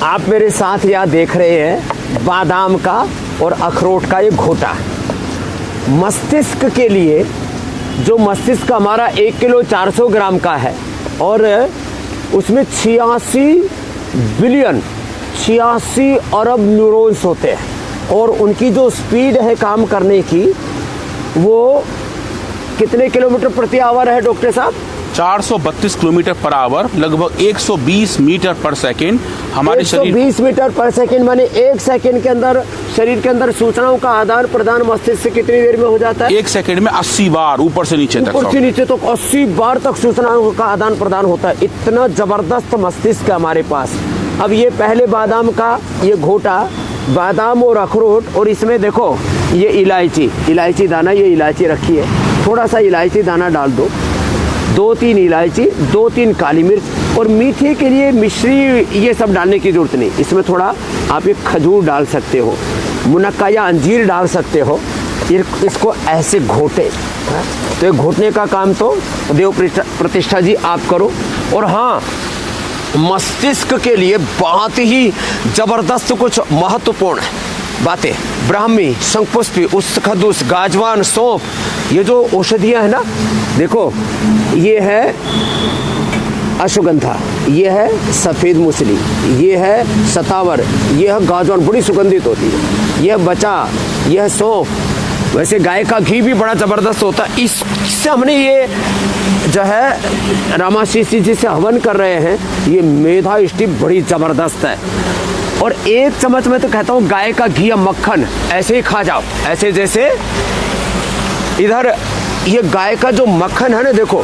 आप मेरे साथ यहाँ देख रहे हैं बादाम का और अखरोट का ये घोटा। मस्तिष्क के लिए, जो मस्तिष्क हमारा 1 किलो 400 ग्राम का है और उसमें 86 अरब न्यूरॉन्स होते हैं और उनकी जो स्पीड है काम करने की वो कितने किलोमीटर प्रति आवर है डॉक्टर साहब? 432 किलोमीटर पर आवर, लगभग 120 मीटर पर सेकेंड हमारे शरीर। 120 मीटर पर सेकेंड माने 1 सेकेंड के अंदर शरीर के अंदर सूचनाओं का आदान प्रदान मस्तिष्क से कितनी देर में हो जाता है? 1 सेकेंड में 80 बार ऊपर से नीचे तक। ऊपर से नीचे तो 80 बार तक सूचनाओं का आदान प्रदान होता है। इतना जबरदस्त मस्तिष्क है हमारे पास। अब ये पहले बादाम का ये घोटा, बादाम और अखरोट, और इसमें देखो ये इलायची दाना, ये इलायची रखी है, थोड़ा सा इलायची दाना डाल दो, 2-3 इलायची, 2-3 काली मिर्च, और मीठे के लिए मिश्री ये सब डालने की जरूरत नहीं। इसमें थोड़ा आप एक खजूर डाल सकते हो, मुनक्का या अंजीर डाल सकते हो। इसको ऐसे घोटे, तो ये घोटने का काम तो देव प्रतिष्ठा जी आप करो। और हाँ, मस्तिष्क के लिए बहुत ही जबरदस्त कुछ महत्वपूर्ण बातें, ब्राह्मी, शंखपुष्पी, उस्खदुस, गाजवान, सौंफ, ये जो औषधियाँ है ना, देखो ये है अश्वगंधा, ये है सफ़ेद मूसली, ये है सतावर, ये है गाजवान, बड़ी सुगंधित होती है, यह बचा, यह सौंफ। वैसे गाय का घी भी बड़ा ज़बरदस्त होता है। इससे हमने ये जो है रामाशीष जी जिसे हवन कर रहे हैं, ये मेधा इष्टि बड़ी ज़बरदस्त है। और 1 चम्मच में तो कहता हूँ गाय का घी या मक्खन ऐसे ही खा जाओ, ऐसे जैसे इधर ये गाय का जो मक्खन है ना, देखो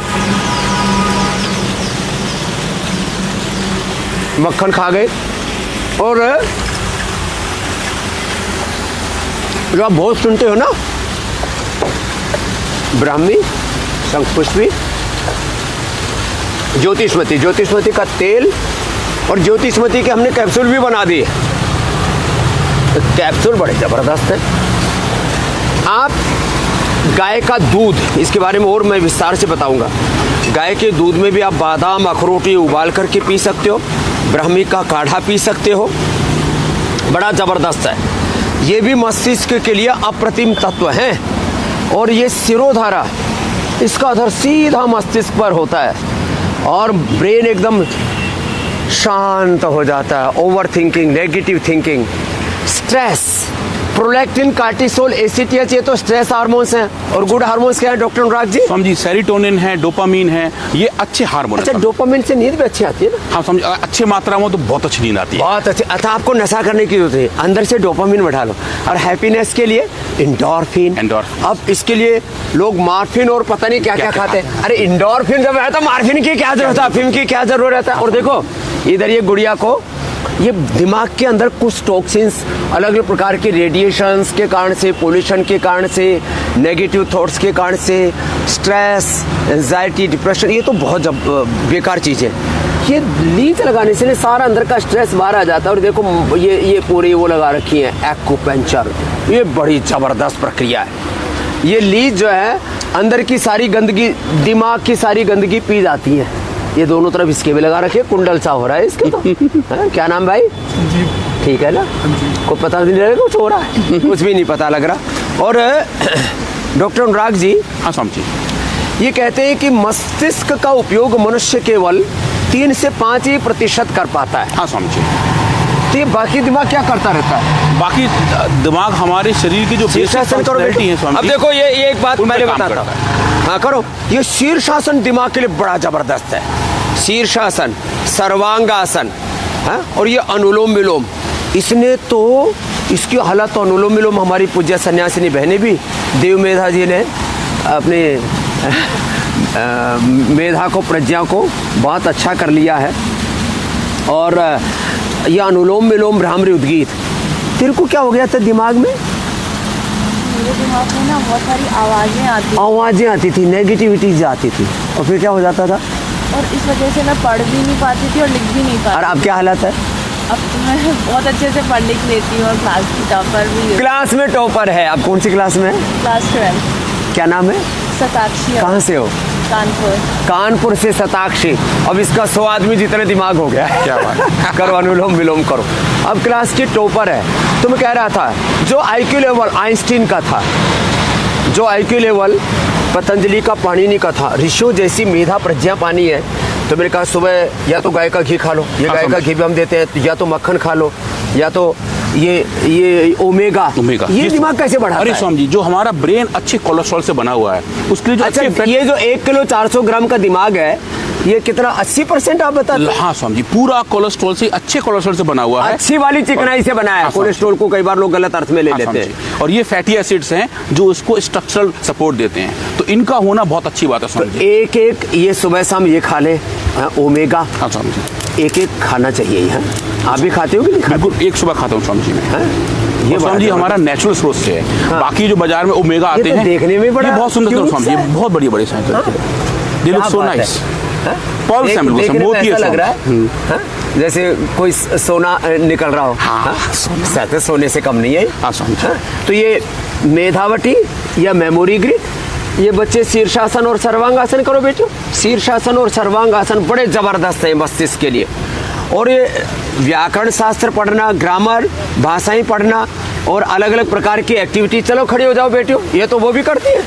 मक्खन खा गए। और जो आप बहुत सुनते हो ना, ब्राह्मी, शंखपुष्पी, ज्योतिष्मती का तेल, और ज्योतिष्मती के हमने कैप्सूल भी बना दिए। तो कैप्सूल बड़े ज़बरदस्त है। आप गाय का दूध, इसके बारे में और मैं विस्तार से बताऊंगा। गाय के दूध में भी आप बादाम, अखरोट उबाल करके पी सकते हो, ब्राह्मी का काढ़ा पी सकते हो, बड़ा ज़बरदस्त है। ये भी मस्तिष्क के लिए अप्रतिम तत्व हैं। और ये सिरोधारा, इसका असर सीधा मस्तिष्क पर होता है और ब्रेन एकदम शांत हो जाता है। Over thinking, negative thinking, stress, prolactin, cortisol, ACTH, ये तो स्ट्रेस हार्मोन्स हैं। और गुड हार्मोन्स क्या है डॉक्टर अनुराग जी? समझिए सेरोटोनिन है, डोपामीन है, ये अच्छे हार्मोन। अच्छा, डोपामीन से नींद भी अच्छी आती है ना? हाँ, समझिए अच्छे मात्रा में तो बहुत अच्छी नींद आती है। बहुत अच्छी। अच्छा, आपको नशा करने की जरूरत है, अंदर से डोपामीन बढ़ा लो। और हैप्पीनेस के लिए एंडोर्फिन। अब इसके लिए लोग मार्फिन और पता नहीं क्या क्या खाते हैं। अरे एंडोर्फिन जब है तो मार्फिन की क्या जरूरत है, अफीम की क्या जरूरत है? और देखो इधर ये गुड़िया को, ये दिमाग के अंदर कुछ टॉक्सिन्स, अलग अलग प्रकार के रेडिएशंस के कारण से, पोल्यूशन के कारण से, नेगेटिव थॉट्स के कारण से, स्ट्रेस, एंजाइटी, डिप्रेशन, ये तो बहुत बेकार चीज़ है। ये लीच लगाने से सारा अंदर का स्ट्रेस बाहर आ जाता है। और देखो ये पूरी वो लगा रखी है एक्यूपंक्चर, ये बड़ी ज़बरदस्त प्रक्रिया है। ये लीच जो है अंदर की सारी गंदगी, दिमाग की सारी गंदगी पी जाती है। ये दोनों तरफ इसके भी लगा रखे, कुंडल सा हो रहा है इसके तो। क्या नाम भाई? ठीक है ना? को पता नहीं लग रहा कुछ हो रहा है, कुछ भी नहीं पता लग रहा। और डॉक्टर अनुराग जी, हाँ समझिए, ये कहते हैं कि मस्तिष्क का उपयोग मनुष्य केवल 3 से 5% कर पाता है। हाँ समझिए। तो ये बाकी दिमाग क्या करता रहता है? बाकी दिमाग हमारे शरीर की जो फंक्शनैलिटी है स्वामी। अब देखो ये एक बात मैंने बताता हूँ। हाँ करो। ये शीर्षासन दिमाग के लिए बड़ा जबरदस्त है। शीर्षासन, सर्वांगासन, हाँ, और ये अनुलोम विलोम, इसने तो इसकी हालत तो अनुलोम विलोम हमारी पूज्य सन्यासिनी बहनें भी, देव मेधा जी ने अपने मेधा को, प्रज्ञा को बहुत अच्छा कर लिया है। और यह अनुलोम विलोम, भ्रामरी, उद्गीत, तेरे को क्या हो गया था दिमाग में? मेरे दिमाग में ना बहुत सारी आवाज़ें आती थी, नेगेटिविटीज आती थी, और फिर क्या हो जाता था? और इस वजह से मैं पढ़ भी नहीं पाती थी और लिख भी नहीं पाती। और अब क्या हालत है? अब तो मैं बहुत अच्छे से पढ़ लिख लेती हूँ और क्लास की टॉपर भी हूँ। क्लास में टॉपर है। अब कौन सी क्लास में? क्लास 12। क्या नाम है? सताक्षी। कहाँ से हो? कानपुर। कानपुर से शताक्षी। अब इसका 100 आदमी जितने दिमाग हो गया है। क्या बात है। करो, अनुलोम विलोम करो। अब क्लास की टॉपर है। तुम कह रहा था जो आईक्यू लेवल आइंस्टीन का था, जो आईक्यू लेवल पतंजलि का, पाणिनि का था, ऋषियों जैसी मेधा प्रज्ञा पानी है, तो मैंने कहा सुबह या तो गाय का घी खा लो, ये गाय का घी भी हम देते हैं, या तो मक्खन खा लो, या तो ये ओमेगा ये दिमाग कैसे बढ़ाता अरे है? स्वामी जी, जो हमारा ब्रेन अच्छे कोलेस्ट्रॉल से बना हुआ है, उसके लिए जो अच्छा, ये जो 1 किलो 400 ग्राम का दिमाग है, ये कितना 80% आप बताते हैं? हाँ स्वामी जी, पूरा कोलेस्ट्रॉल से, अच्छे कोलेस्ट्रॉल से बना हुआ है। अच्छी वाली चिकनाई से बना है। हाँ, कोलेस्ट्रॉल को कई बार लोग गलत अर्थ में ले लेते हैं। और ये फैटी एसिड्स हैं जो उसको स्ट्रक्चरल सपोर्ट देते हैं, तो इनका होना बहुत अच्छी बात है स्वामी जी। एक एक ये सुबह शाम ये खा ले, ओमेगा। हाँ स्वामी जी, एक एक खाना चाहिए। है आप भी खाते हो कि नहीं खाते? बिल्कुल, एक सुबह खाता हूँ स्वामी जी मैं। ये स्वामी जी हमारा नेचुरल स्रोत से है। हाँ। बाकी जो बाजार में ओमेगा आते तो हैं, देखने में बड़ा ये बहुत सुंदर cute स्वामी जी, सा है। बहुत बड़ी साइज है। They look so nice. Paul देख- सैमुअल देखने में मोती ऐसा है लग रहा स्वामी। है, हाँ? जैसे कोई सोना निकल रहा हो। हाँ, सोना सोने से कम नहीं है। हाँ, स्वामी जी। हाँ? तो ये मेधावटी या मेमोरी ग्रिड, ये बच्चे शीर्षासन और सर्वांगासन करो बेटो। शीर्षासन और सर्वांगासन बड़े जबरदस्त है मस्तिष्क के लिए। और ये व्याकरण शास्त्र पढ़ना, ग्रामर, भाषाएं पढ़ना और अलग अलग प्रकार की एक्टिविटी। चलो खड़े हो जाओ बेटियों, ये तो वो भी करती है,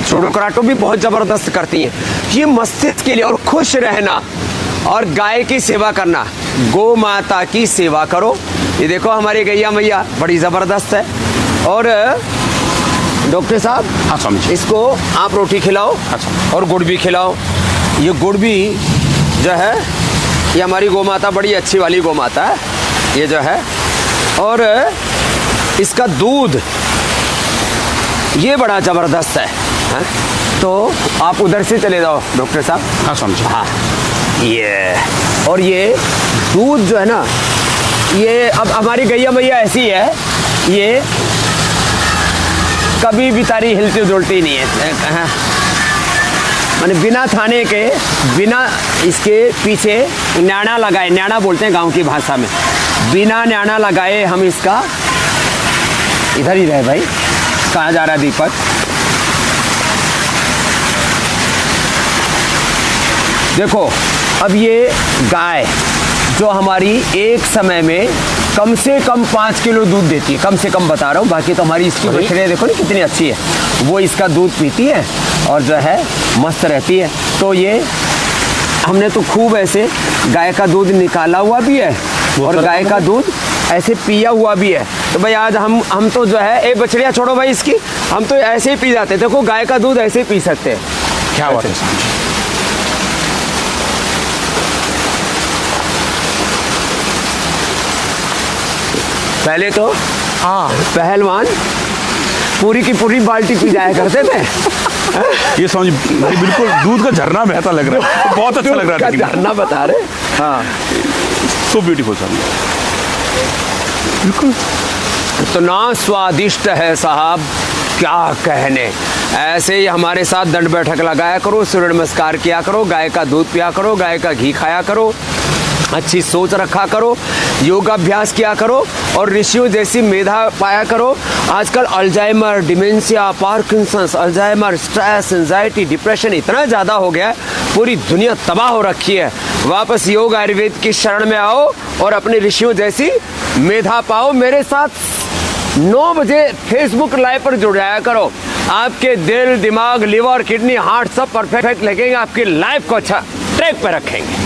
छोटो कराटो भी बहुत जबरदस्त करती है। ये मस्तिष्क के लिए। और खुश रहना और गाय की सेवा करना, गौ माता की सेवा करो। ये देखो हमारी गैया मैया बड़ी जबरदस्त है। और डॉक्टर साहब, हाँ स्वामी जी, इसको आप रोटी खिलाओ अच्छा। और गुड़ भी खिलाओ। ये गुड़ भी जो है, ये हमारी गौ माता बड़ी अच्छी वाली गौ माता है ये जो है। और इसका दूध ये बड़ा जबरदस्त है, हाँ? तो आप उधर से चले जाओ डॉक्टर साहब। हाँ स्वामी जी। हाँ, ये और ये दूध जो है ना, ये अब हमारी गैया मैया ऐसी है, ये कभी भी तारी हिलती डुलती नहीं है। मैंने बिना थाने के, बिना इसके पीछे न्याणा लगाए, न्याणा बोलते हैं गांव की भाषा में, बिना न्याणा लगाए हम इसका, इधर ही रहे भाई, कहाँ जा रहा है दीपक? देखो अब ये गाय जो हमारी एक समय में कम से कम 5 किलो दूध देती है, कम से कम बता रहा हूँ। बाकी तो हमारी इसकी बछड़ियाँ देखो ना कितनी अच्छी है, वो इसका दूध पीती है और जो है मस्त रहती है। तो ये हमने तो खूब ऐसे गाय का दूध निकाला हुआ भी है और गाय का दूध ऐसे पिया हुआ भी है। तो भाई आज हम तो जो है, एक बछड़िया छोड़ो भाई इसकी, हम तो ऐसे ही पी जाते हैं। देखो गाय का दूध ऐसे ही पी सकते हैं। क्या बात है स्वामी जी। पहले तो हाँ, पहलवान पूरी की पूरी बाल्टी पी जाया करते थे। ये स्वामी जी भाई बिल्कुल दूध का झरना बहता लग रहा है, बहुत अच्छा लग रहा है। झरना बता रहे। हाँ, सो ब्यूटीफुल स्वामी, बिल्कुल। इतना स्वादिष्ट है साहब, क्या कहने। ऐसे ही हमारे साथ दंड बैठक लगाया करो, सूर्य नमस्कार किया करो, गाय का दूध पिया करो, गाय का घी खाया करो, अच्छी सोच रखा करो, योगाभ्यास किया करो और ऋषियों जैसी मेधा पाया करो। आजकल Alzheimer, dementia, Parkinson's, Alzheimer, stress, anxiety, depression इतना ज़्यादा हो गया है, पूरी दुनिया तबाह हो रखी है। वापस योग आयुर्वेद की शरण में आओ और अपने ऋषियों जैसी मेधा पाओ। मेरे साथ 9 बजे फेसबुक लाइव पर जुड़ जाया करो। आपके दिल, दिमाग, लिवर, किडनी, हार्ट सब परफेक्ट लगेंगे, आपकी लाइफ को अच्छा ट्रैक पर रखेंगे।